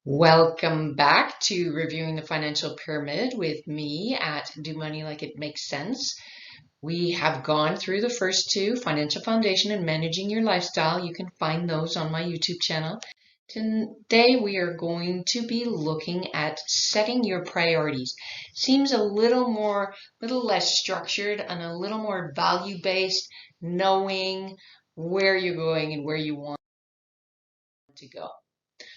Welcome back to Reviewing the Financial Pyramid with me at Do Money Like It Makes Sense. We have gone through the first two, Financial Foundation and Managing Your Lifestyle. You can find those on my YouTube channel. Today we are going to be looking at setting your priorities. Seems a little less structured and a little more value-based, knowing where you're going and where you want to go.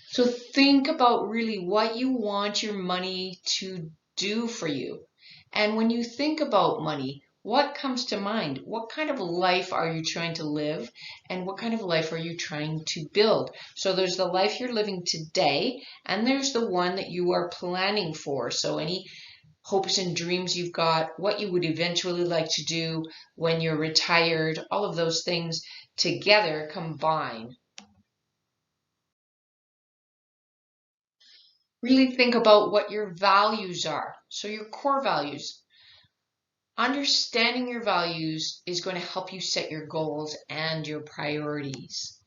So think about really what you want your money to do for you. And when you think about money, what comes to mind? What kind of life are you trying to live? And what kind of life are you trying to build? So there's the life you're living today, and there's the one that you are planning for. So any hopes and dreams you've got, what you would eventually like to do when you're retired, all of those things together combine. Really think about what your values are. So your core values. Understanding your values is going to help you set your goals and your priorities.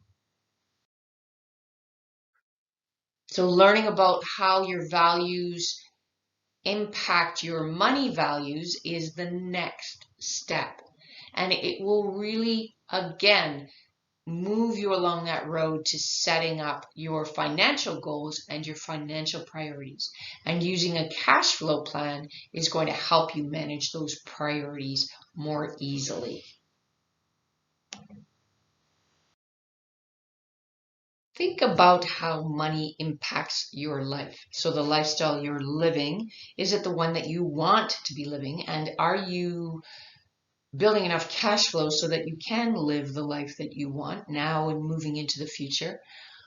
So learning about how your values impact your money values is the next step. And it will really, again, move you along that road to setting up your financial goals and your financial priorities. And using a cash flow plan is going to help you manage those priorities more easily. Think about how money impacts your life. So the lifestyle you're living, is it the one that you want to be living? And are you building enough cash flow so that you can live the life that you want now and moving into the future?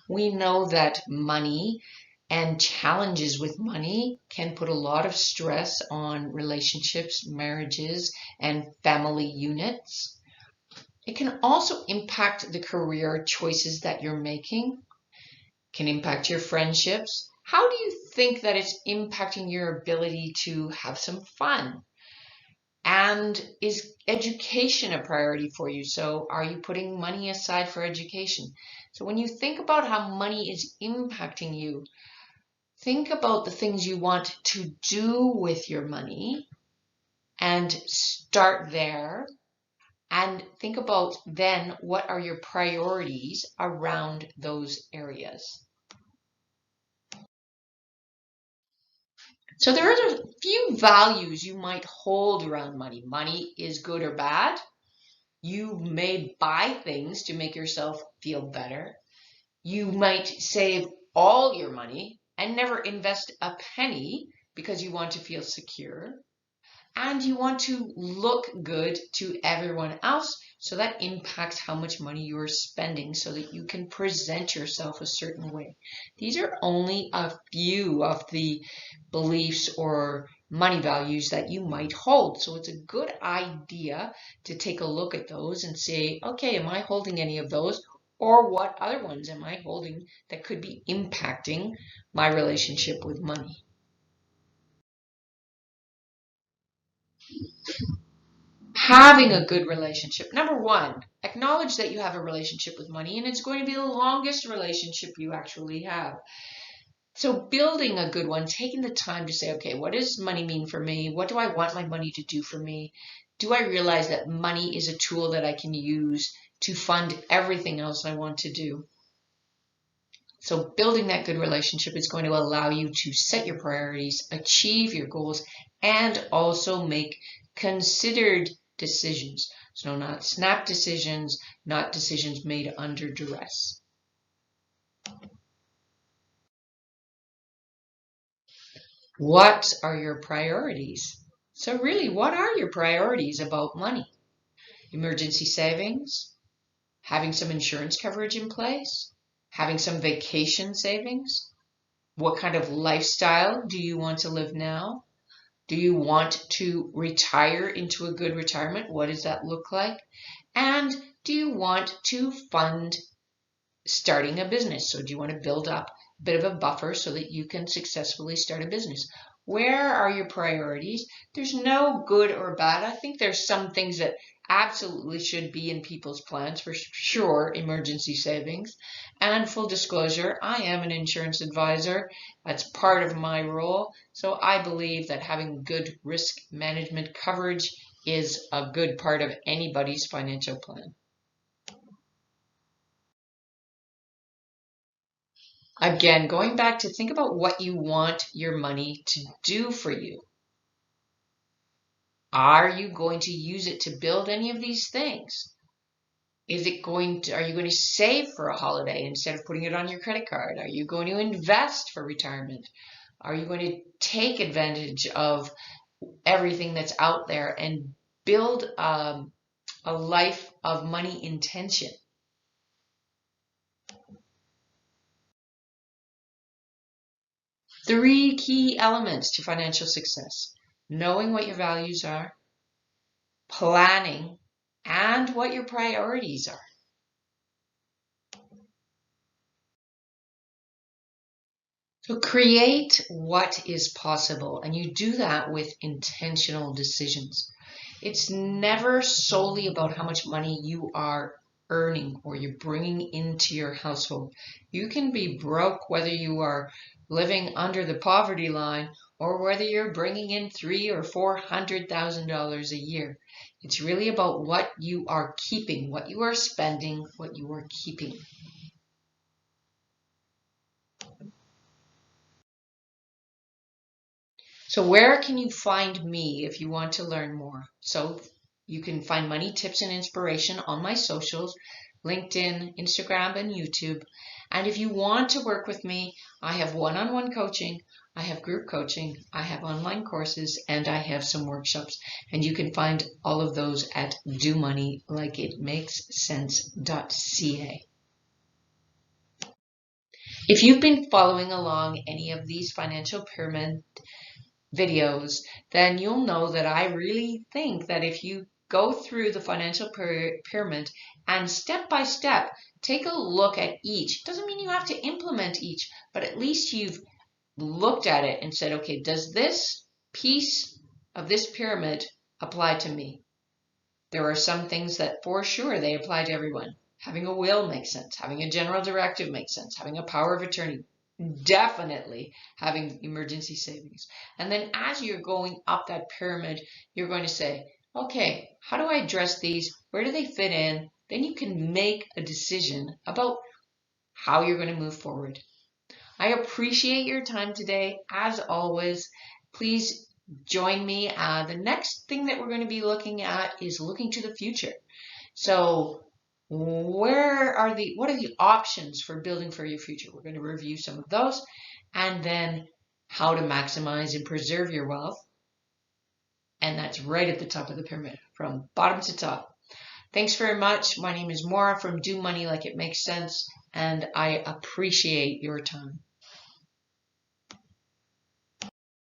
We know that money and challenges with money can put a lot of stress on relationships, marriages, and family units. It can also impact the career choices that you're making, can impact your friendships. How do you think that it's impacting your ability to have some fun? And is education a priority for you? So are you putting money aside for education? So when you think about how money is impacting you, think about the things you want to do with your money and start there. And think about then what are your priorities around those areas. So there are a few values you might hold around money. Money is good or bad. You may buy things to make yourself feel better. You might save all your money and never invest a penny because you want to feel secure. And you want to look good to everyone else, so that impacts how much money you are spending so that you can present yourself a certain way. These are only a few of the beliefs or money values that you might hold. So it's a good idea to take a look at those and say, okay, am I holding any of those? Or what other ones am I holding that could be impacting my relationship with money? Having a good relationship. Number one, acknowledge that you have a relationship with money, and it's going to be the longest relationship you actually have. So building a good one, taking the time to say, okay, what does money mean for me? What do I want my money to do for me? Do I realize that money is a tool that I can use to fund everything else I want to do? So building that good relationship is going to allow you to set your priorities, achieve your goals, and also make considered decisions. So not snap decisions, not decisions made under duress. What are your priorities? So really, what are your priorities about money? Emergency savings? Having some insurance coverage in place? Having some vacation savings? What kind of lifestyle do you want to live now? Do you want to retire into a good retirement? What does that look like? And do you want to fund starting a business? So do you want to build up a bit of a buffer so that you can successfully start a business? Where are your priorities? There's no good or bad. I think there's some things that absolutely should be in people's plans for sure, emergency savings. And full disclosure, I am an insurance advisor. That's part of my role. So I believe that having good risk management coverage is a good part of anybody's financial plan. Again, going back to think about what you want your money to do for you. Are you going to use it to build any of these things? Are you going to save for a holiday instead of putting it on your credit card? Are you going to invest for retirement? Are you going to take advantage of everything that's out there and build a life of money intention? Three key elements to financial success: knowing what your values are, planning, and what your priorities are. So create what is possible, and you do that with intentional decisions. It's never solely about how much money you are earning or you're bringing into your household. You can be broke whether you are living under the poverty line or whether you're bringing in $300,000 or $400,000 a year. It's really about what you are keeping, what you are spending, what you are keeping. So where can you find me if you want to learn more? So you can find money tips and inspiration on my socials, LinkedIn, Instagram, and YouTube. And if you want to work with me, I have one-on-one coaching, I have group coaching, I have online courses, and I have some workshops. And you can find all of those at domoneylikeitmakessense.ca. If you've been following along any of these financial pyramid videos, then you'll know that I really think that if you go through the financial pyramid and step by step take a look at each, doesn't mean you have to implement each, but at least you've looked at it and said, okay, does this piece of this pyramid apply to me? There are some things that for sure they apply to everyone. Having a will makes sense. Having a general directive makes sense. Having a power of attorney, definitely having emergency savings. And then as you're going up that pyramid, you're going to say, okay, how do I address these? Where do they fit in? Then you can make a decision about how you're going to move forward. I appreciate your time today. As always, please join me. The next thing that we're going to be looking at is looking to the future. So what are the options for building for your future? We're going to review some of those, and then how to maximize and preserve your wealth. And that's right at the top of the pyramid, from bottom to top. Thanks very much. My name is Maura from Do Money Like It Makes Sense, and I appreciate your time.